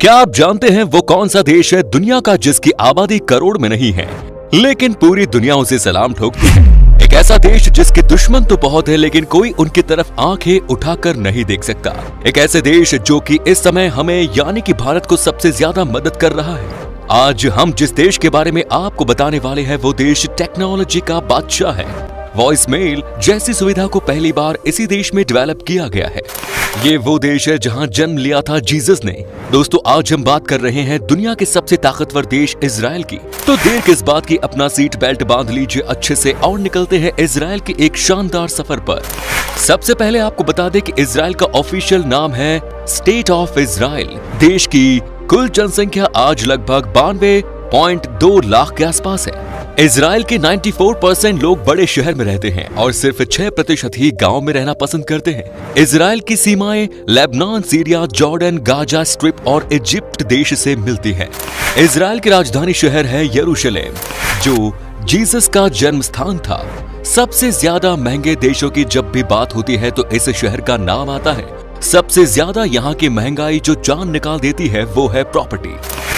क्या आप जानते हैं वो कौन सा देश है दुनिया का जिसकी आबादी करोड़ में नहीं है लेकिन पूरी दुनिया उसे सलाम ठोकती है? एक ऐसा देश जिसके दुश्मन तो बहुत है लेकिन कोई उनकी तरफ आंखें उठाकर नहीं देख सकता। एक ऐसे देश जो कि इस समय हमें यानी कि भारत को सबसे ज्यादा मदद कर रहा है। आज हम जिस देश के बारे में आपको बताने वाले हैं वो देश टेक्नोलॉजी का बादशाह है। वॉइस मेल जैसी सुविधा को पहली बार इसी देश में डेवलप किया गया है। ये वो देश है जहां जन्म लिया था जीसस ने। दोस्तों, आज हम बात कर रहे हैं दुनिया के सबसे ताकतवर देश इजराइल की। तो देर किस बात की, अपना सीट बेल्ट बांध लीजिए अच्छे से और निकलते हैं इजराइल के एक शानदार सफर पर। सबसे पहले आपको बता दें कि इजराइल का ऑफिशियल नाम है स्टेट ऑफ इजराइल। देश की कुल जनसंख्या आज लगभग 92.2 लाख के आसपास है। इजराइल के 94% लोग बड़े शहर में रहते हैं और सिर्फ 6% ही गांव में रहना पसंद करते हैं। इजराइल की सीमाएं Lebanon, Syria, Jordan, Gaza strip और इजिप्ट देश से मिलती हैं। इजराइल की राजधानी शहर है यरूशलेम, जो जीसस का जन्म स्थान था। सबसे ज्यादा महंगे देशों की जब भी बात होती है तो इस शहर का नाम आता है। सबसे ज्यादा यहाँ की महंगाई जो जान निकाल देती है वो है प्रॉपर्टी।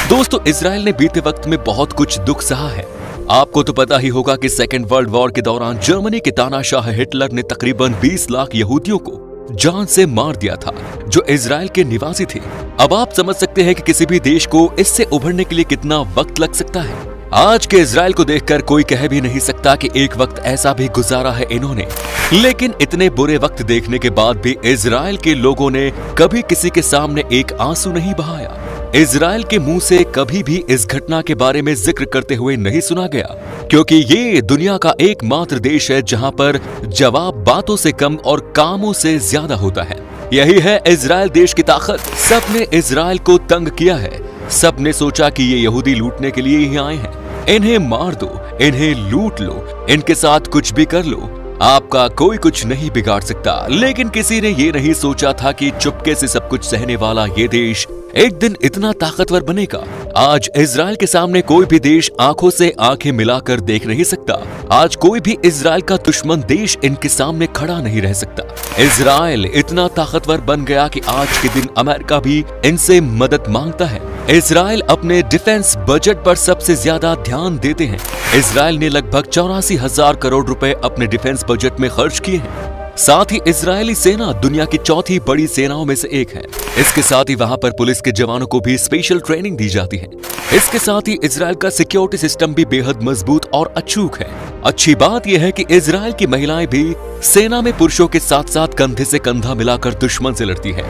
दोस्तों, इजराइल ने बीते वक्त में बहुत कुछ दुख सहा है। आपको तो पता ही होगा कि सेकेंड वर्ल्ड वॉर के दौरान जर्मनी के तानाशाह हिटलर ने तकरीबन 20 लाख यहूदियों को जान से मार दिया था जो इजराइल के निवासी थे। अब आप समझ सकते हैं कि किसी भी देश को इससे उभरने के लिए कितना वक्त लग सकता है। आज के इजराइल को देखकर कोई कह भी नहीं सकता कि एक वक्त ऐसा भी गुजारा है इन्होंने। लेकिन इतने बुरे वक्त देखने के बाद भी इजराइल के लोगों ने कभी किसी के सामने एक आंसू नहीं बहाया। इजराइल के मुंह से कभी भी इस घटना के बारे में जिक्र करते हुए नहीं सुना गया, क्योंकि ये दुनिया का एकमात्र देश है जहां पर जवाब बातों से कम और कामों से ज्यादा होता है। यही है इजराइल देश की ताकत। सबने इजराइल को तंग किया है। सबने सोचा कि ये यहूदी लूटने के लिए ही आए हैं, इन्हें मार दो, इन्हें लूट लो, इनके साथ कुछ भी कर लो, आपका कोई कुछ नहीं बिगाड़ सकता। लेकिन किसी ने ये नहीं सोचा था कि चुपके से सब कुछ सहने वाला ये देश एक दिन इतना ताकतवर बनेगा। आज इजराइल के सामने कोई भी देश आंखों से आंखें मिलाकर देख नहीं सकता। आज कोई भी इजराइल का दुश्मन देश इनके सामने खड़ा नहीं रह सकता। इजराइल इतना ताकतवर बन गया कि आज के दिन अमेरिका भी इनसे मदद मांगता है। इजराइल अपने डिफेंस बजट पर सबसे ज्यादा ध्यान देते हैं। इजराइल ने लगभग 84,000 करोड़ रुपए अपने डिफेंस बजट में खर्च किए हैं। साथ ही इजरायली सेना दुनिया की चौथी बड़ी सेनाओं में से एक है। इसके साथ ही वहां पर पुलिस के जवानों को भी स्पेशल ट्रेनिंग दी जाती है। इसके साथ ही इजराइल का सिक्योरिटी सिस्टम भी बेहद मजबूत और अचूक है। अच्छी बात यह है कि इजराइल की महिलाएं भी सेना में पुरुषों के साथ साथ कंधे से कंधा मिलाकर दुश्मन से लड़ती है।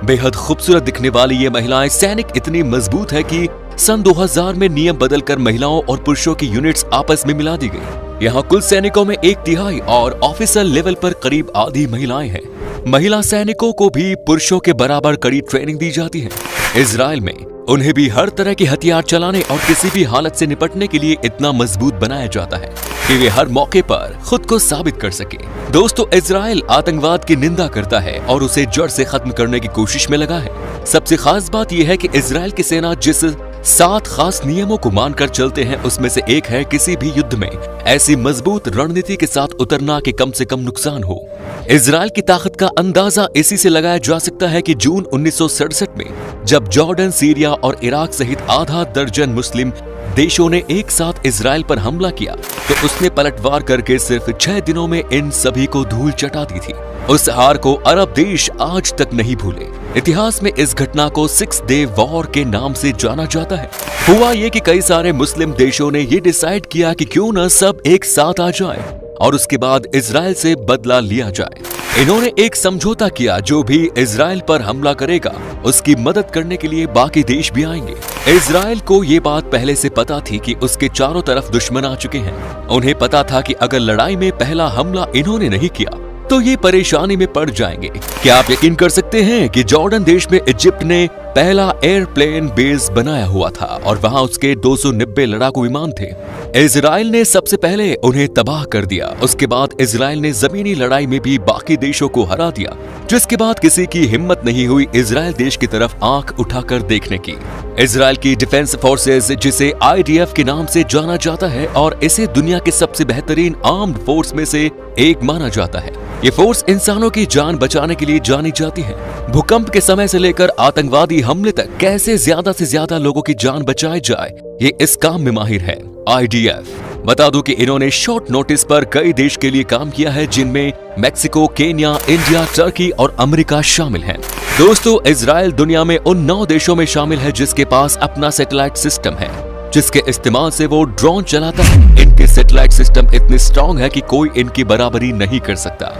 बेहद खूबसूरत दिखने वाली ये महिलाएं सैनिक इतनी मजबूत है कि सन 2000 में नियम बदलकर महिलाओं और पुरुषों की यूनिट्स आपस में मिला दी गई। यहाँ कुल सैनिकों में 1/3 और ऑफिसर लेवल पर करीब आधी महिलाएं हैं। महिला सैनिकों को भी पुरुषों के बराबर कड़ी ट्रेनिंग दी जाती है। इजराइल में उन्हें भी हर तरह के हथियार चलाने और किसी भी हालत से निपटने के लिए इतना मजबूत बनाया जाता है कि वे हर मौके पर खुद को साबित कर सके। दोस्तों, इजराइल आतंकवाद की निंदा करता है और उसे जड़ से खत्म करने की कोशिश में लगा है। सबसे खास बात यह है कि इजराइल की सेना जिस 7 खास नियमों को मानकर चलते हैं उसमें से एक है किसी भी युद्ध में ऐसी मजबूत रणनीति के साथ उतरना कि कम से कम नुकसान हो। इजराइल की ताकत का अंदाजा इसी से लगाया जा सकता है कि जून 1967 में जब जॉर्डन, सीरिया और इराक सहित आधा दर्जन मुस्लिम देशों ने एक साथ इजराइल पर हमला किया तो उसने पलटवार करके सिर्फ 6 दिनों में इन सभी को धूल चटा दी थी। उस हार को अरब देश आज तक नहीं भूले। इतिहास में इस घटना को 6 डे वॉर के नाम से जाना जाता है। हुआ ये कि कई सारे मुस्लिम देशों ने ये डिसाइड किया कि क्यों न सब एक साथ आ जाए और उसके बाद इजराइल से बदला लिया जाए। इन्होंने एक समझौता किया, जो भी इजराइल पर हमला करेगा उसकी मदद करने के लिए बाकी देश भी आएंगे। इजराइल को ये बात पहले से पता थी कि उसके चारों तरफ दुश्मन आ चुके हैं। उन्हें पता था कि अगर लड़ाई में पहला हमला इन्होंने नहीं किया तो ये परेशानी में पड़ जाएंगे। क्या आप यकीन कर सकते हैं कि जॉर्डन देश में इजिप्ट ने पहला एयरप्लेन बेस बनाया हुआ था और वहां उसके 290 लड़ाकू विमान थे। इजराइल ने सबसे पहले उन्हें तबाह कर दिया। उसके बाद इजराइल ने जमीनी लड़ाई में भी बाकी देशों को हरा दिया, जिसके बाद किसी की हिम्मत नहीं हुई इजराइल देश की तरफ आंख उठाकर देखने की। इजराइल की डिफेंस फोर्सेस, जिसे IDF के नाम से जाना जाता है और इसे दुनिया के सबसे बेहतरीन आर्म्ड फोर्स में से एक माना जाता है, ये फोर्स इंसानों की जान बचाने के लिए जानी जाती है। भूकंप के समय से लेकर आतंकवादी हमले तक कैसे ज्यादा से ज्यादा लोगों की जान बचाई जाए, ये इस काम में माहिर है IDF। बता दूं कि इन्होंने शॉर्ट नोटिस पर कई देश के लिए काम किया है, जिनमें मेक्सिको, केन्या, इंडिया, टर्की और अमेरिका शामिल हैं। दोस्तों, इजराइल दुनिया में उन 9 देशों में शामिल है जिसके पास अपना सैटेलाइट सिस्टम है, जिसके इस्तेमाल से वो ड्रोन चलाता है। इनके सैटेलाइट सिस्टम इतने स्ट्रॉन्ग है कि कोई इनकी बराबरी नहीं कर सकता।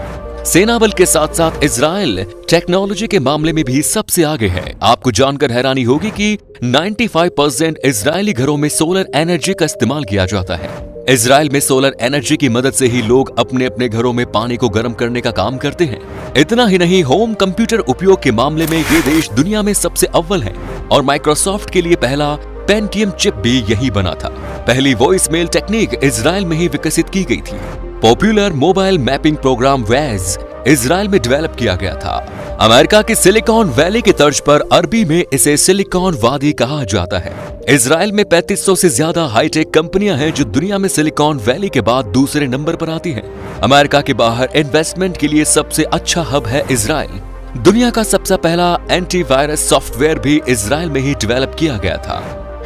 सेना बल के साथ साथ इजराइल टेक्नोलॉजी के मामले में भी सबसे आगे है। आपको जानकर हैरानी होगी कि 95% इजरायली घरों में सोलर एनर्जी का इस्तेमाल किया जाता है। इजराइल में सोलर एनर्जी की मदद से ही लोग अपने अपने घरों में पानी को गर्म करने का काम करते हैं। इतना ही नहीं, होम कंप्यूटर उपयोग के मामले में ये देश दुनिया में सबसे अव्वल है और माइक्रोसॉफ्ट के लिए पहला पेंटियम चिप भी यही बना था। पहली वॉइस मेल टेक्निक इजराइल में ही विकसित की गई थी। Popular mobile mapping program Waze Israel में डेवलप किया गया था। अमेरिका के सिलिकॉन वैली की तर्ज पर अरबी में इसे सिलिकॉन वादी कहा जाता है। इजराइल में 3500 से ज्यादा हाईटेक कंपनियां हैं जो दुनिया में सिलिकॉन वैली के बाद दूसरे नंबर पर आती हैं। अमेरिका के बाहर इन्वेस्टमेंट के लिए सबसे अच्छा हब है इजराइल। दुनिया का सबसे पहला एंटीवायरस सॉफ्टवेयर भी इजराइल में ही डेवलप किया गया था।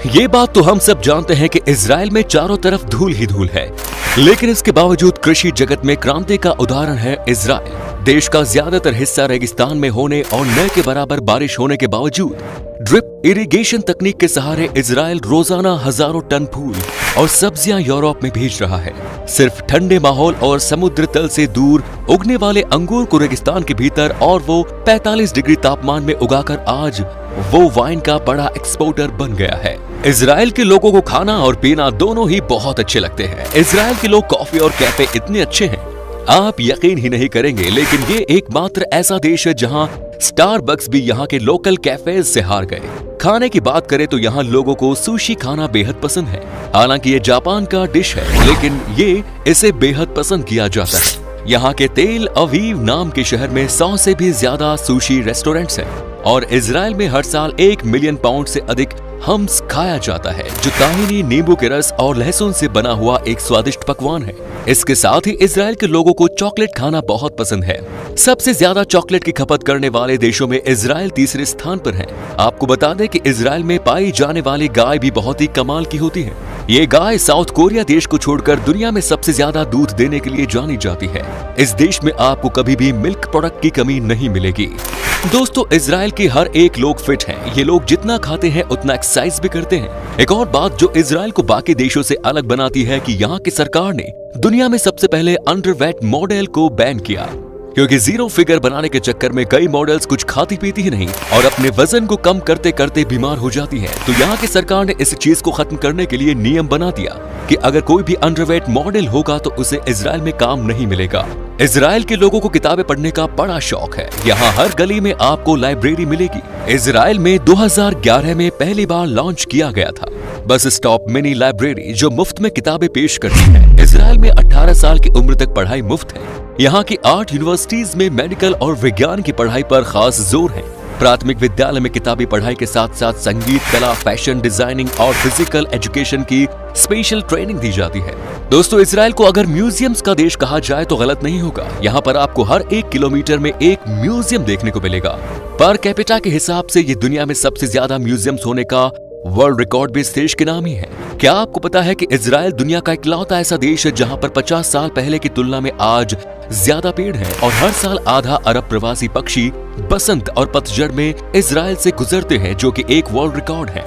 ये बात तो हम सब जानते हैं कि इजराइल में चारों तरफ धूल ही धूल है, लेकिन इसके बावजूद कृषि जगत में क्रांति का उदाहरण है इजराइल। देश का ज्यादातर हिस्सा रेगिस्तान में होने और न के बराबर बारिश होने के बावजूद ड्रिप इरिगेशन तकनीक के सहारे इजराइल रोजाना हजारों टन फूल और सब्जियां यूरोप में भेज रहा है। सिर्फ ठंडे माहौल और समुद्र तल से दूर उगने वाले अंगूर को रेगिस्तान के भीतर और वो 45 डिग्री तापमान में उगाकर आज वो वाइन का बड़ा एक्सपोर्टर बन गया है। इजराइल के लोगों को खाना और पीना दोनों ही बहुत अच्छे लगते हैं। इजराइल के लोग कॉफी और कैफे इतने अच्छे हैं, आप यकीन ही नहीं करेंगे, लेकिन ये एकमात्र ऐसा देश है जहां स्टारबक्स भी यहाँ के लोकल कैफेज से हार गए। खाने की बात करें तो यहाँ लोगों को सुशी खाना बेहद पसंद है। हालांकि ये जापान का डिश है, लेकिन ये इसे बेहद पसंद किया जाता है। यहाँ के तेल अवीव नाम के शहर में 100 से भी ज्यादा सुशी रेस्टोरेंट्स हैं और इजराइल में हर साल 1 मिलियन पाउंड से अधिक हम्स खाया जाता है, जो ताहिनी, नींबू के रस और लहसुन से बना हुआ एक स्वादिष्ट पकवान है। इसके साथ ही इजराइल के लोगों को चॉकलेट खाना बहुत पसंद है। सबसे ज्यादा चॉकलेट की खपत करने वाले देशों में इजराइल तीसरे स्थान पर है। आपको बता दें कि इजराइल में पाई जाने वाली गाय भी बहुत ही कमाल की होती है। ये गाय साउथ कोरिया देश को छोड़कर दुनिया में सबसे ज्यादा दूध देने के लिए जानी जाती है। इस देश में आपको कभी भी मिल्क प्रोडक्ट की कमी नहीं मिलेगी। दोस्तों, इजराइल के हर एक लोग फिट हैं। ये लोग जितना खाते हैं उतना एक्सरसाइज भी करते हैं। एक और बात जो इजराइल को बाकी देशों से अलग बनाती है कि यहाँ की सरकार ने दुनिया में सबसे पहले अंडरवेट मॉडल को बैन किया, क्योंकि जीरो फिगर बनाने के चक्कर में कई मॉडल्स कुछ खाती पीती ही नहीं और अपने वजन को कम करते करते बीमार हो जाती है। तो यहाँ की सरकार ने इस चीज को खत्म करने के लिए नियम बना दिया कि अगर कोई भी अंडरवेट मॉडल होगा तो उसे इजराइल में काम नहीं मिलेगा। इजराइल के लोगों को किताबें पढ़ने का बड़ा शौक है। यहाँ हर गली में आपको लाइब्रेरी मिलेगी। इजराइल में 2011 में पहली बार लॉन्च किया गया था बस स्टॉप मिनी लाइब्रेरी, जो मुफ्त में किताबें पेश करती है। इजराइल में 18 साल की उम्र तक पढ़ाई मुफ्त है। यहाँ की 8 यूनिवर्सिटीज में मेडिकल और विज्ञान की पढ़ाई पर खास जोर है। प्राथमिक विद्यालय में किताबी पढ़ाई के साथ साथ संगीत, कला, फैशन डिजाइनिंग और फिजिकल एजुकेशन की स्पेशल ट्रेनिंग दी जाती है। दोस्तों, इजराइल को अगर म्यूजियम्स का देश कहा जाए तो गलत नहीं होगा। यहाँ पर आपको हर 1 किलोमीटर में एक म्यूजियम देखने को मिलेगा। पर कैपिटा के हिसाब से ये दुनिया में सबसे ज्यादा म्यूजियम्स होने का वर्ल्ड रिकॉर्ड भी इस देश के नाम ही है। क्या आपको पता है कि इजराइल दुनिया का इकलौता ऐसा देश है जहाँ पर 50 साल पहले की तुलना में आज ज्यादा पेड़ हैं और हर साल आधा अरब प्रवासी पक्षी बसंत और पतझड़ में इजराइल से गुजरते हैं, जो कि एक वर्ल्ड रिकॉर्ड है।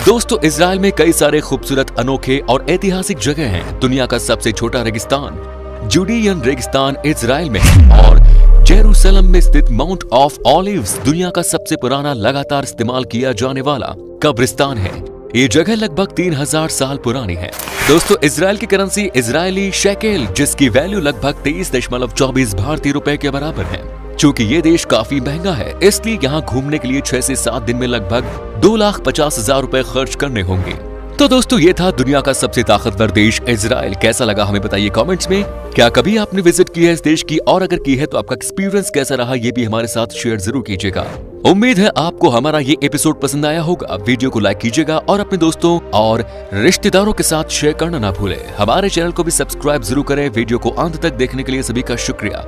दोस्तों, इजराइल में कई सारे खूबसूरत, अनोखे और ऐतिहासिक जगह हैं। दुनिया का सबसे छोटा रेगिस्तान जुडियन रेगिस्तान इजराइल में है और जेरूसलम में स्थित माउंट ऑफ ऑलिव्स दुनिया का सबसे पुराना लगातार इस्तेमाल किया जाने वाला कब्रिस्तान है। ये जगह लगभग 3000 साल पुरानी है। दोस्तों, इजराइल की करेंसी इजरायली शेकेल, जिसकी वैल्यू लगभग 23.24 भारतीय रुपए के बराबर है। चूंकि ये देश काफी महंगा है, इसलिए यहाँ घूमने के लिए 6 से 7 दिन में लगभग 2,50,000 रुपए खर्च करने होंगे। तो दोस्तों, ये था दुनिया का सबसे ताकतवर देश इजराइल। कैसा लगा हमें बताइए कमेंट्स में। क्या कभी आपने विजिट किया है इस देश की, और अगर की है तो आपका एक्सपीरियंस कैसा रहा ये भी हमारे साथ शेयर जरूर कीजिएगा। उम्मीद है आपको हमारा ये एपिसोड पसंद आया होगा। वीडियो को लाइक कीजिएगा और अपने दोस्तों और रिश्तेदारों के साथ शेयर करना ना भूलें। हमारे चैनल को भी सब्सक्राइब जरूर करें। वीडियो को अंत तक देखने के लिए सभी का शुक्रिया।